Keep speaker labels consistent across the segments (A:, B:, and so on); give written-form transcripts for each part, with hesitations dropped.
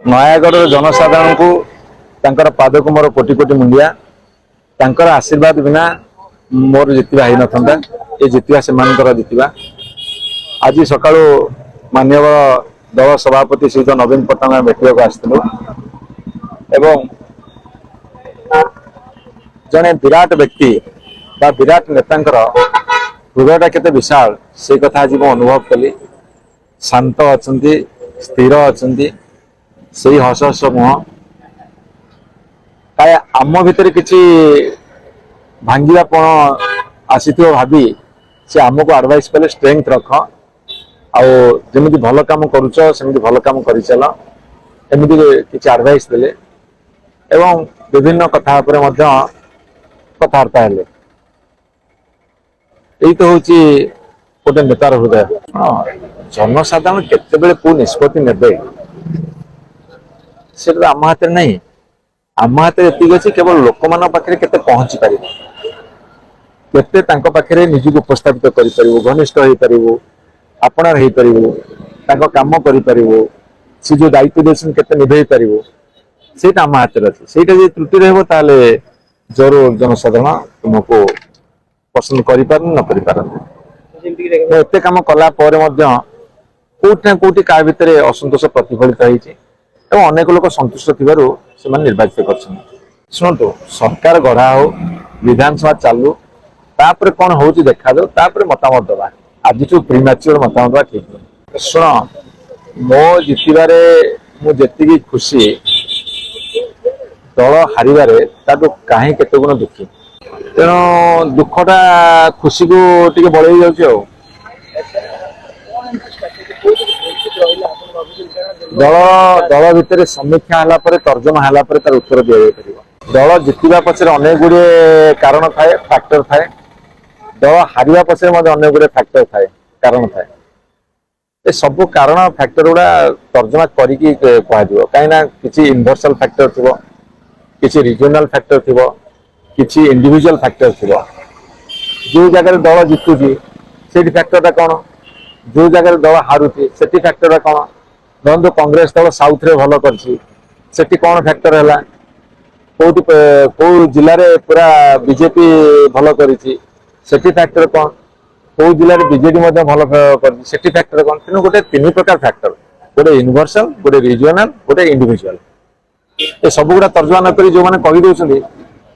A: नयागढ़ जनसाधारण को तांकर पाद को मोर कोटि कोटि मुंडिया तांकर आशीर्वाद बिना मोर जितवा ही नथंदा ये जितवा से मानकर जितवा आज सका मानव दल सभापति सहित नवीन पट्टनायक भेटा को आसलु एवं जने विराट व्यक्ति बा विराट नेतांकर हृदयटा केते विशाल से कथा आज मैं अनुभव कली। शांत अछंती स्थिर अछंती से हस हस मुह काय आम भितर किछि भांगियापण आसीथियो भाभी से आमको एडवाइस कले स्ट्रेंथ रख आमि भल कम करुच सेमती भल कम कर चल एमती किसी एडवाइस देले एवं विभिन्न कथा कथबार्ता हेले यही तो हूँ गोटे नेतार हृदय। जनसाधारण केते कौ निष्पत्ति ने से आम हाथ में नहीं आम हाथ में अच्छी केवल लोक मान पाखे केते पहुंची पार केते पाखे निजी उपस्थापित कर घनिष्ठ हो पार आपणार हो पार काम कर सी जो दायित्व देते केते निभे पार से आम हाथ में अच्छे से त्रुटि रहा जरूर जनसाधारण तुमको पसंद कर न कर एते कम कला कोटि ना कोटि का भितर असंतोष प्रतिफलित होती अनेक लोग संतुष्ट थी निर्वाचित कर शुणु सरकार गढ़ा हो विधानसभा चालू तापर कौन हो देखा जाऊ मतामत दबा आज प्रीमैच्योर मतामत दबा ठीक शुण मो जितबारे मुझे खुशी दल हारे कहीं केते गुण दुखी तेणु दुखटा खुशी को टिके बढ़े जाऊँ दल दल भितर समीक्षा है तर्जमा है तार उत्तर दि जापर दल जितवा पछे अनेक गुड़े कारण थाए फैक्टर थाए दल हारिया पछे अनेक गुड़े फैक्टर थाए कारण थाए ए सब कारण फैक्टर गुड़ा तर्जमा करिकी कहदियो कहीं किसी यूनिवर्सल फैक्टर थी किसी रिजनल फैक्टर थी किसी इंडिविजुअल फैक्टर थी जो जगह दल जितुची से फैक्टर कौन जो जगह दल हारुची से फैक्टर कौन धरतु कांग्रेस दल साउथ रे भल कर कौन फैक्टर है कौ जिले में पूरा बीजेपी भल कर फैक्टर कौन कौ जिले में बीजेडी भल कर फैक्टर कौन तेणु गोटे तीन प्रकार फैक्टर गोटे यूनिवर्सल गोटे रिजनल गोटे इंडिविजुअल ये सब गुड़ा तर्जमा नक जो मैंने कहीदे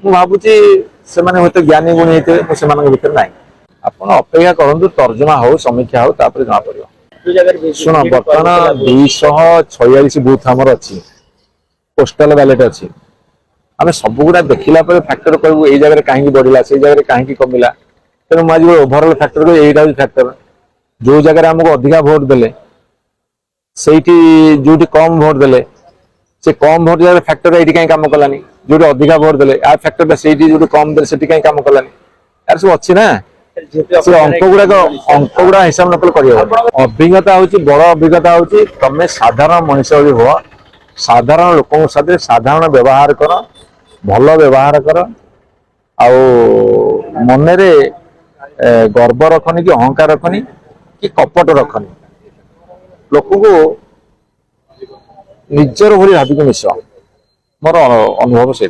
A: भावुची से ज्ञानी गुणी होते से भर ना आप अपेक्षा करूँ तर्जमा हो समीक्षा हो जना पड़ो शुण बर्तमान 246 बूथ आमर अच्छी पोस्टाल बैलेट अच्छी आम सब गुड़ा देखला फैक्टर कहूँ ये जगह कहीं बढ़ला से जगह कहीं कमिला तेणु मुझे ओभरअल फैक्टर यहीटा फैक्टर जो जगह आमको अधिका भोट देले जो कम भोट देले से कम भोट जगह फैक्टर ये कहीं कम कलानी जो अधिका भोट देले आ फैक्टर से जो कम देले से कहीं कम कलानी यार सब अच्छी ना अंक गुड़ा हिसाब नकल कर अभिज्ञता हूँ बड़ अभिज्ञता हूँ तमें साधारण मनीष हुआ साधारण लोक साथ साधारण व्यवहार कर भल व्यवहार कर मन गर्व रखनी कि अहंकार रखनी कि कपट रखनी लोक को निजर भली भाविक मिश मोर अनुभव से।